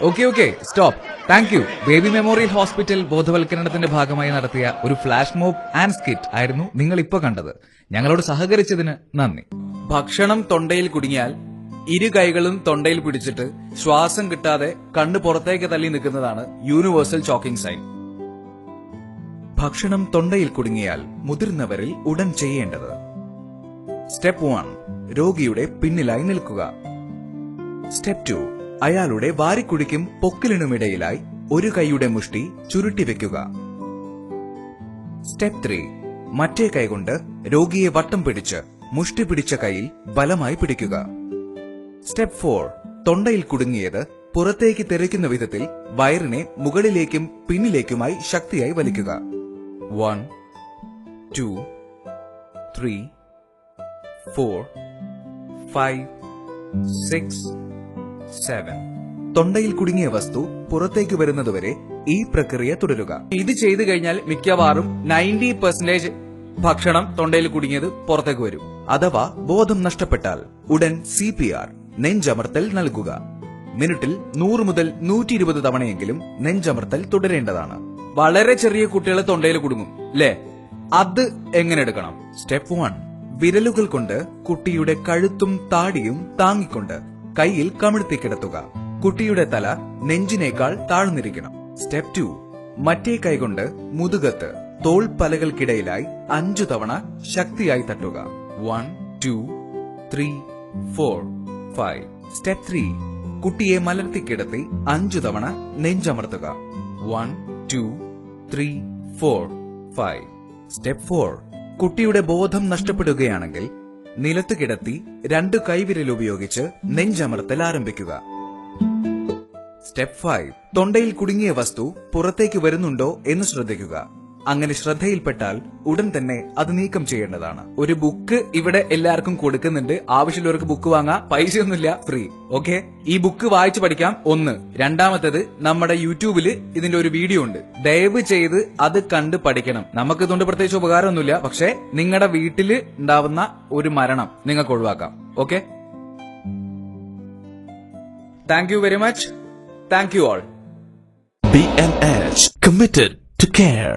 Okay stop. Thank you. Baby memorial hospital ബോധവൽക്കരണത്തിന്റെ ഭാഗമായി നടത്തിയ ഒരു ഫ്ലാഷ് മോബ് ആൻഡ് സ്കിറ്റ് ആയിരുന്നു നിങ്ങൾ ഇപ്പൊ കണ്ടത്. ഞങ്ങളോട് സഹകരിച്ചതിന് നന്ദി. ഭക്ഷണം തൊണ്ടയിൽ കുടുങ്ങിയാൽ ഇരു കൈകളും തൊണ്ടയിൽ പിടിച്ചിട്ട് ശ്വാസം കിട്ടാതെ കണ്ണ് പുറത്തേക്ക് തള്ളി നിൽക്കുന്നതാണ് യൂണിവേഴ്സൽ ചോക്കിംഗ് സൈൻ. ഭക്ഷണം തൊണ്ടയിൽ കുടുങ്ങിയാൽ മുതിർന്നവരിൽ ഉടൻ ചെയ്യേണ്ടത്: സ്റ്റെപ്പ് 1, രോഗിയുടെ പിന്നിലായി നിൽക്കുക. സ്റ്റെപ്പ് 2, അയാളുടെ വാരിക്കുടിക്കും പൊക്കിലിനുമിടയിലായി ഒരു കൈയുടെ മുഷ്ടി ചുരുട്ടിവെക്കുക. സ്റ്റെപ്പ് 3, മറ്റേ കൈകൊണ്ട് രോഗിയെ വട്ടം പിടിച്ച് മുഷ്ടി പിടിച്ച കൈയിൽ ബലമായി പിടിക്കുക. സ്റ്റെപ്പ് 4, തൊണ്ടയിൽ കുടുങ്ങിയത് പുറത്തേക്ക് തെറിക്കുന്ന വിധത്തിൽ വയറിനെ മുകളിലേക്കും പിന്നിലേക്കുമായി ശക്തിയായി വലിക്കുക. 1, 2, 3, 4, 5, 6, 7. തൊണ്ടയിൽ കുടുങ്ങിയ വസ്തു പുറത്തേക്ക് വരുന്നതുവരെ ഈ പ്രക്രിയ തുടരുക. ഇത് ചെയ്തു കഴിഞ്ഞാൽ മിക്കവാറും 90% ഭക്ഷണം തൊണ്ടയിൽ കുടുങ്ങിയത് പുറത്തേക്ക് വരും. അഥവാ ബോധം നഷ്ടപ്പെട്ടാൽ ഉടൻ CPR നെഞ്ചമർത്തൽ നൽകുക. മിനിറ്റിൽ 100 മുതൽ 120 തവണയെങ്കിലും നെഞ്ചമർത്തൽ തുടരേണ്ടതാണ്. വളരെ ചെറിയ കുട്ടികൾ തൊണ്ടയിൽ കുടുങ്ങും അല്ലേ? അത് എങ്ങനെ എടുക്കണം? സ്റ്റെപ്പ് 1, വിരലുകൾ കൊണ്ട് കുട്ടിയുടെ കഴുത്തും താടിയും താങ്ങിക്കൊണ്ട് കൈയിൽ കമിഴ്ത്തി കിടത്തുക. കുട്ടിയുടെ തല നെഞ്ചിനേക്കാൾ താഴ്ന്നിരിക്കണം. സ്റ്റെപ്പ് 2, മറ്റേ കൈകൊണ്ട് മുതുകത്ത് തോൾപ്പലകൾക്കിടയിലായി 5 തവണ ശക്തിയായി തട്ടുക. 1, 2, 3, 4, 5. സ്റ്റെപ്പ് 3, കുട്ടിയെ മലർത്തിക്കിടത്തി 5 തവണ നെഞ്ചമർത്തുക. 1, 2, 3, 4, 5. സ്റ്റെപ്പ് 4, കുട്ടിയുടെ ബോധം നഷ്ടപ്പെടുകയാണെങ്കിൽ നിലത്ത് കിടത്തി 2 കൈവിരൽ ഉപയോഗിച്ച് നെഞ്ചമർത്തൽ ആരംഭിക്കുക. സ്റ്റെപ്പ് 5, തൊണ്ടയിൽ കുടുങ്ങിയ വസ്തു പുറത്തേക്ക് വരുന്നുണ്ടോ എന്ന് ശ്രദ്ധിക്കുക. അങ്ങനെ ശ്രദ്ധയിൽപ്പെട്ടാൽ ഉടൻ തന്നെ അത് നീക്കം ചെയ്യേണ്ടതാണ്. ഒരു ബുക്ക് ഇവിടെ എല്ലാവർക്കും കൊടുക്കുന്നുണ്ട്. ആവശ്യമുള്ളവർക്ക് ബുക്ക് വാങ്ങാം. പൈസയൊന്നുമില്ല, ഫ്രീ. ഓക്കെ, ഈ ബുക്ക് വായിച്ചു പഠിക്കാം. 1. രണ്ടാമത്തേത്, നമ്മുടെ യൂട്യൂബില് ഇതിന്റെ ഒരു വീഡിയോ ഉണ്ട്. ദയവ് ചെയ്ത് അത് കണ്ട് പഠിക്കണം. നമുക്ക് ഇതുകൊണ്ട് പ്രത്യേകിച്ച് ഉപകാരമൊന്നുമില്ല, പക്ഷെ നിങ്ങളുടെ വീട്ടില് ഉണ്ടാവുന്ന ഒരു മരണം നിങ്ങൾക്ക് ഒഴിവാക്കാം. Okay, thank you very much. Thank you all. BMS, committed to care.